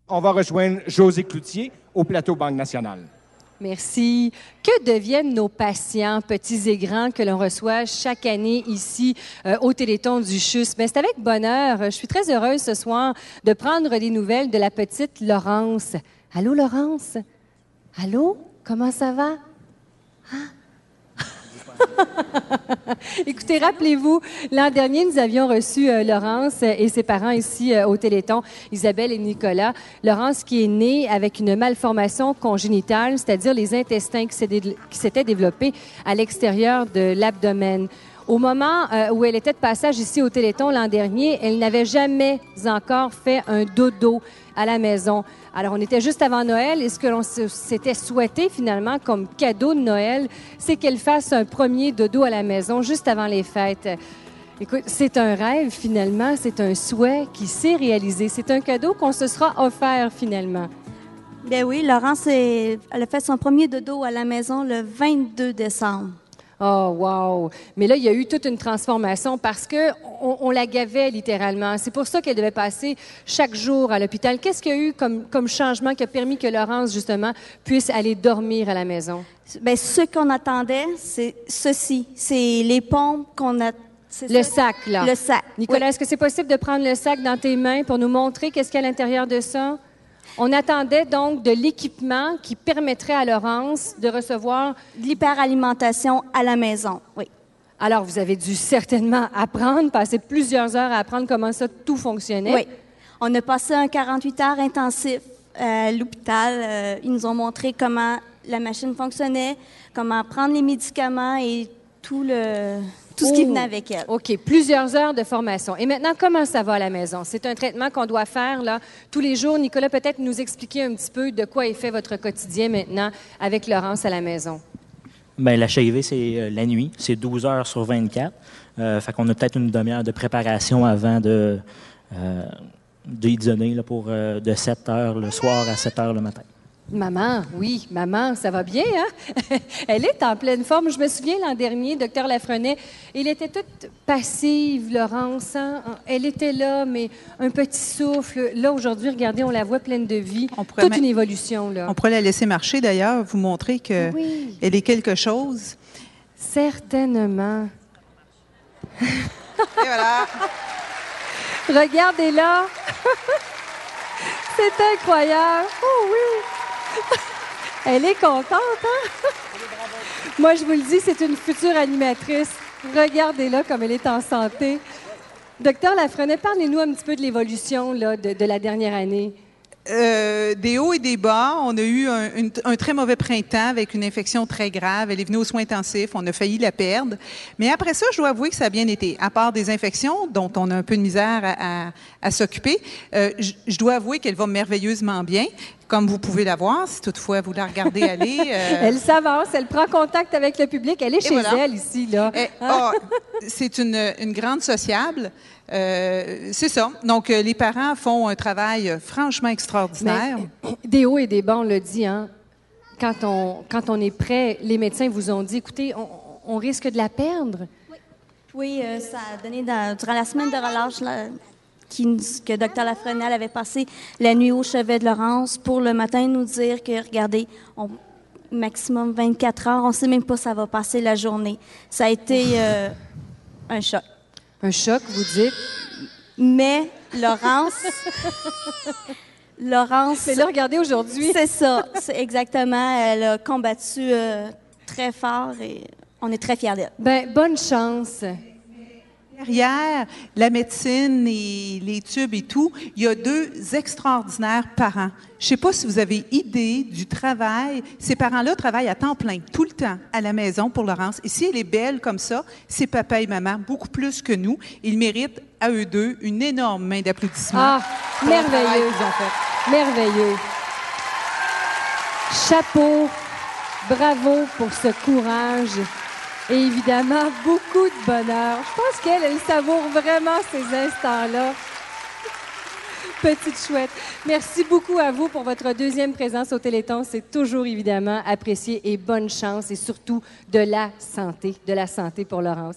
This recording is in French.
On va rejoindre José Cloutier au plateau Banque Nationale. Merci. Que deviennent nos patients, petits et grands, que l'on reçoit chaque année ici au Téléthon du CHUS? Bien, c'est avec bonheur. Je suis très heureuse ce soir de prendre des nouvelles de la petite Laurence. Allô, Laurence? Allô? Comment ça va? Hein? Écoutez, rappelez-vous, l'an dernier, nous avions reçu Laurence et ses parents ici au Téléthon, Isabelle et Nicolas. Laurence qui est née avec une malformation congénitale, c'est-à-dire les intestins qui s'étaient développés à l'extérieur de l'abdomen. Au moment où elle était de passage ici au Téléthon l'an dernier, elle n'avait jamais encore fait un dodo à la maison. Alors, on était juste avant Noël et ce que l'on s'était souhaité finalement comme cadeau de Noël, c'est qu'elle fasse un premier dodo à la maison juste avant les fêtes. Écoute, c'est un rêve finalement, c'est un souhait qui s'est réalisé. C'est un cadeau qu'on se sera offert finalement. Bien oui, Laurence, elle a fait son premier dodo à la maison le 22 décembre. Oh, wow! Mais là, il y a eu toute une transformation parce que on la gavait littéralement. C'est pour ça qu'elle devait passer chaque jour à l'hôpital. Qu'est-ce qu'il y a eu comme changement qui a permis que Laurence, justement, puisse aller dormir à la maison? Bien, ce qu'on attendait, c'est ceci. C'est les pompes qu'on a... Le sac, là. Le sac. Nicolas, oui. Est-ce que c'est possible de prendre le sac dans tes mains pour nous montrer qu'est-ce qu'il y a à l'intérieur de ça? On attendait donc de l'équipement qui permettrait à Laurence de recevoir... De l'hyperalimentation à la maison, oui. Alors, vous avez dû certainement apprendre, passer plusieurs heures à apprendre comment ça tout fonctionnait. Oui. On a passé un 48 heures intensif à l'hôpital. Ils nous ont montré comment la machine fonctionnait, comment prendre les médicaments et tout ce qui venait avec elle. OK. Plusieurs heures de formation. Et maintenant, comment ça va à la maison? C'est un traitement qu'on doit faire là, tous les jours. Nicolas, peut-être nous expliquer un petit peu de quoi est fait votre quotidien maintenant avec Laurence à la maison. Bien, l'HIV, c'est la nuit. C'est 12 heures sur 24. Fait qu'on a peut-être une demi-heure de préparation avant de y donner là, pour de 7 heures le soir à 7 heures le matin. Maman, oui, maman, ça va bien, hein? Elle est en pleine forme. Je me souviens l'an dernier, Dr Lafrenet, elle était toute passive, Laurence. Hein? Elle était là, mais un petit souffle. Là, aujourd'hui, regardez, on la voit pleine de vie. Toute une évolution, là. On pourrait la laisser marcher, d'ailleurs, vous montrer qu'elle est quelque chose. Certainement. Et voilà. Regardez-la. C'est incroyable. Oh oui. Elle est contente, hein? Moi, je vous le dis, c'est une future animatrice. Regardez-la comme elle est en santé. Docteur Lafrenet, parlez-nous un petit peu de l'évolution là, de la dernière année. Des hauts et des bas. On a eu un très mauvais printemps avec une infection très grave. Elle est venue aux soins intensifs. On a failli la perdre. Mais après ça, je dois avouer que ça a bien été. À part des infections dont on a un peu de misère à s'occuper, je dois avouer qu'elle va merveilleusement bien. Comme vous pouvez la voir, si toutefois vous la regardez aller. Elle s'avance, elle prend contact avec le public. Elle est chez elle ici, là. C'est une grande sociable. C'est ça. Donc, les parents font un travail franchement extraordinaire. Mais, des hauts et des bas, on le dit, hein. Quand on est prêt, les médecins vous ont dit, écoutez, on risque de la perdre. Oui, ça a donné durant la semaine de relâche là, que Dr Lafrenet avait passé la nuit au chevet de Laurence pour le matin nous dire que, regardez, maximum 24 heures, on ne sait même pas si ça va passer la journée. Ça a été un choc. Un choc, vous dites? Mais Laurence... Mais là, regardez aujourd'hui. C'est ça, c'est exactement. Elle a combattu très fort et on est très fiers d'elle. Bien, bonne chance. Derrière la médecine et les tubes et tout, il y a 2 extraordinaires parents. Je ne sais pas si vous avez idée du travail. Ces parents-là travaillent à temps plein, tout le temps, à la maison pour Laurence. Et si elle est belle comme ça, c'est papa et maman, beaucoup plus que nous. Ils méritent, à eux deux, une énorme main d'applaudissements. Ah, merveilleux, ils ont fait. Merveilleux. Chapeau, bravo pour ce courage. Et évidemment, beaucoup de bonheur. Je pense qu'elle savoure vraiment ces instants-là. Petite chouette. Merci beaucoup à vous pour votre deuxième présence au Téléthon. C'est toujours évidemment apprécié et bonne chance et surtout de la santé pour Laurence.